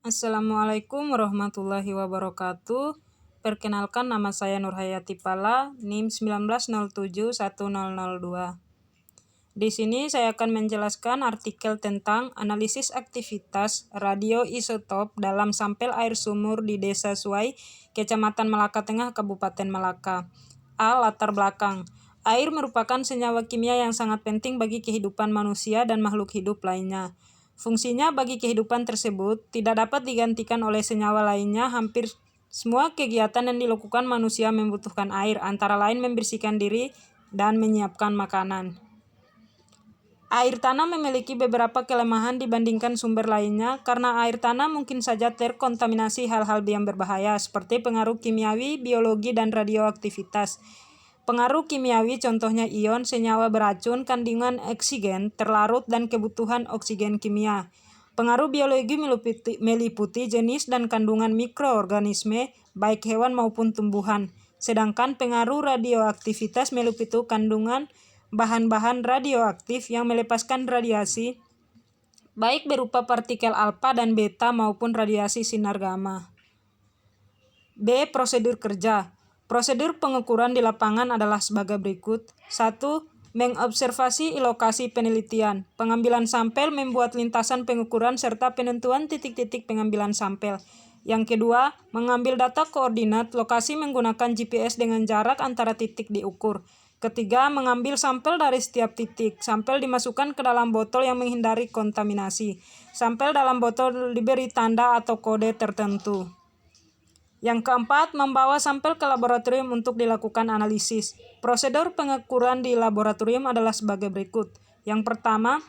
Assalamualaikum warahmatullahi wabarakatuh. Perkenalkan, nama saya Nurhayati Pala, NIM 19071002. Di sini saya akan menjelaskan artikel tentang analisis aktivitas radioisotop dalam sampel air sumur di Desa Suai, Kecamatan Melaka Tengah, Kabupaten Melaka. Latar belakang. Air merupakan senyawa kimia yang sangat penting bagi kehidupan manusia dan makhluk hidup lainnya. Fungsinya bagi kehidupan tersebut tidak dapat digantikan oleh senyawa lainnya. Hampir semua kegiatan yang dilakukan manusia membutuhkan air, antara lain membersihkan diri dan menyiapkan makanan. Air tanah memiliki beberapa kelemahan dibandingkan sumber lainnya, karena air tanah mungkin saja terkontaminasi hal-hal yang berbahaya seperti pengaruh kimiawi, biologi, dan radioaktivitas. Pengaruh kimiawi contohnya ion, senyawa beracun, kandungan oksigen terlarut, dan kebutuhan oksigen kimia. Pengaruh biologi meliputi jenis dan kandungan mikroorganisme, baik hewan maupun tumbuhan. Sedangkan pengaruh radioaktivitas meliputi kandungan bahan-bahan radioaktif yang melepaskan radiasi, baik berupa partikel alfa dan beta maupun radiasi sinar gamma. B. Prosedur kerja. Prosedur pengukuran di lapangan adalah sebagai berikut. 1. Mengobservasi lokasi penelitian. Pengambilan sampel, membuat lintasan pengukuran, serta penentuan titik-titik pengambilan sampel. Yang kedua, mengambil data koordinat lokasi menggunakan GPS dengan jarak antara titik diukur. Ketiga, mengambil sampel dari setiap titik. Sampel dimasukkan ke dalam botol yang menghindari kontaminasi. Sampel dalam botol diberi tanda atau kode tertentu. Yang keempat, membawa sampel ke laboratorium untuk dilakukan analisis. Prosedur pengukuran di laboratorium adalah sebagai berikut. Yang pertama,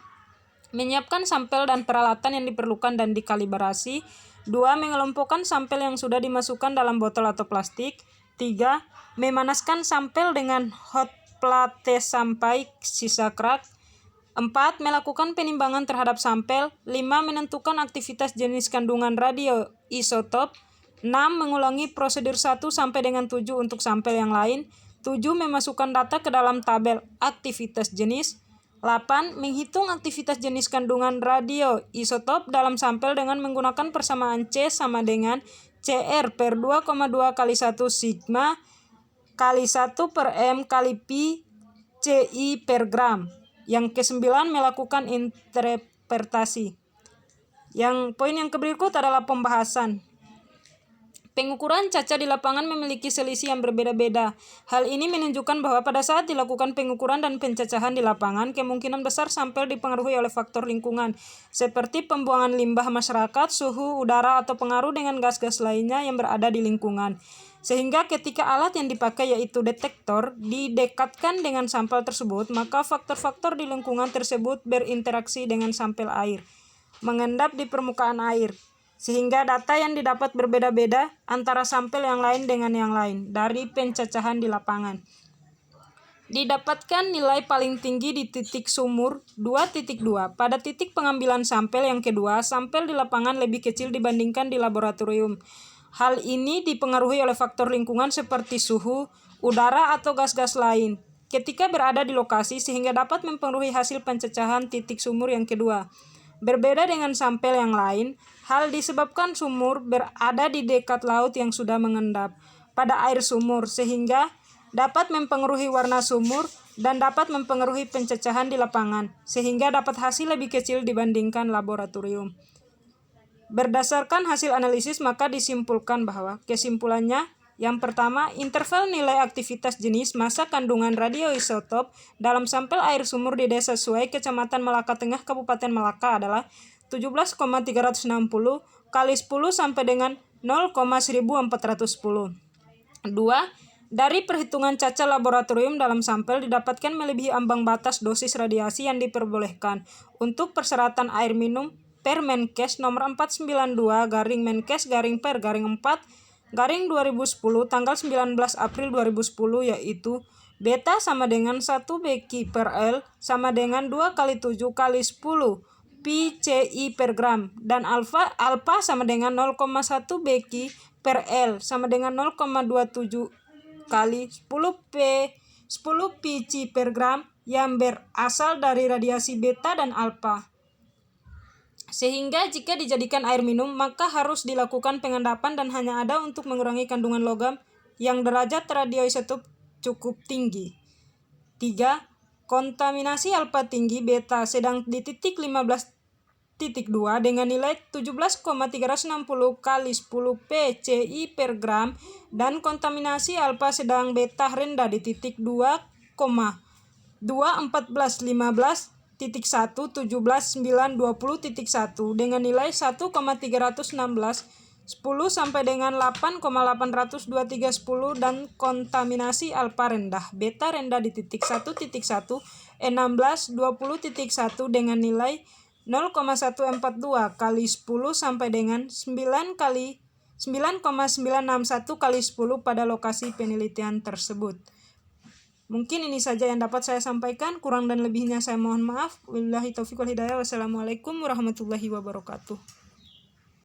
menyiapkan sampel dan peralatan yang diperlukan dan dikalibrasi. 2. Mengelompokkan sampel yang sudah dimasukkan dalam botol atau plastik. 3. Memanaskan sampel dengan hot plate sampai sisa kerak. 4. Melakukan penimbangan terhadap sampel. 5. Menentukan aktivitas jenis kandungan radioisotop. 6. Mengulangi prosedur 1 sampai dengan 7 untuk sampel yang lain. 7. Memasukkan data ke dalam tabel aktivitas jenis. 8. Menghitung aktivitas jenis kandungan radioisotop dalam sampel dengan menggunakan persamaan C sama dengan CR per 2,2 kali 1 sigma kali 1 per M kali Pi CI per gram. Yang ke-9, melakukan interpretasi. Poin yang berikut adalah pembahasan. Pengukuran caca di lapangan memiliki selisih yang berbeda-beda. Hal ini menunjukkan bahwa pada saat dilakukan pengukuran dan pencacahan di lapangan, kemungkinan besar sampel dipengaruhi oleh faktor lingkungan, seperti pembuangan limbah masyarakat, suhu udara, atau pengaruh dengan gas-gas lainnya yang berada di lingkungan. Sehingga ketika alat yang dipakai yaitu detektor didekatkan dengan sampel tersebut, maka faktor-faktor di lingkungan tersebut berinteraksi dengan sampel air, mengendap di permukaan air, sehingga data yang didapat berbeda-beda antara sampel yang lain dengan yang lain dari pencacahan di lapangan. Didapatkan nilai paling tinggi di titik sumur 2.2. Pada titik pengambilan sampel yang kedua, sampel di lapangan lebih kecil dibandingkan di laboratorium. Hal ini dipengaruhi oleh faktor lingkungan seperti suhu, udara, atau gas-gas lain ketika berada di lokasi, sehingga dapat mempengaruhi hasil pencacahan titik sumur yang kedua. Berbeda dengan sampel yang lain, hal disebabkan sumur berada di dekat laut yang sudah mengendap pada air sumur, sehingga dapat mempengaruhi warna sumur dan dapat mempengaruhi pencacahan di lapangan, sehingga dapat hasil lebih kecil dibandingkan laboratorium. Berdasarkan hasil analisis, maka disimpulkan bahwa kesimpulannya, yang pertama, interval nilai aktivitas jenis massa kandungan radioisotop dalam sampel air sumur di Desa Suai, Kecamatan Melaka Tengah, Kabupaten Melaka adalah 17,360 kali 10 sampai dengan 0,1410. 2. Dari perhitungan caca laboratorium dalam sampel didapatkan melebihi ambang batas dosis radiasi yang diperbolehkan untuk persyaratan air minum Permenkes nomor 492-MEN-PER-4/2010 tanggal 19 April 2010, yaitu beta sama dengan 1 Bq per L sama dengan 2 kali 7 kali 10 Pi CI per gram, dan alfa sama dengan 0,1 Bq per L sama dengan 0,27 kali 10 Pi Ci per gram yang berasal dari radiasi beta dan alfa. Sehingga jika dijadikan air minum, maka harus dilakukan pengendapan dan hanya ada untuk mengurangi kandungan logam yang derajat radioisotop cukup tinggi. 3. Kontaminasi alfa tinggi, beta sedang di titik 15.2 dengan nilai 17,360 kali 10 pci per gram, dan kontaminasi alfa sedang beta rendah di titik 2,1415.1 17.920.1 dengan nilai 1,316 10 sampai dengan 8,823 dan kontaminasi alfa rendah, beta rendah di titik 1.1 1620.1 dengan nilai 0,142 kali 10 sampai dengan 9,961 kali 10 pada lokasi penelitian tersebut. Mungkin ini saja yang dapat saya sampaikan, kurang dan lebihnya saya mohon maaf. Wabillahi taufiq wal hidayah. Wassalamualaikum warahmatullahi wabarakatuh.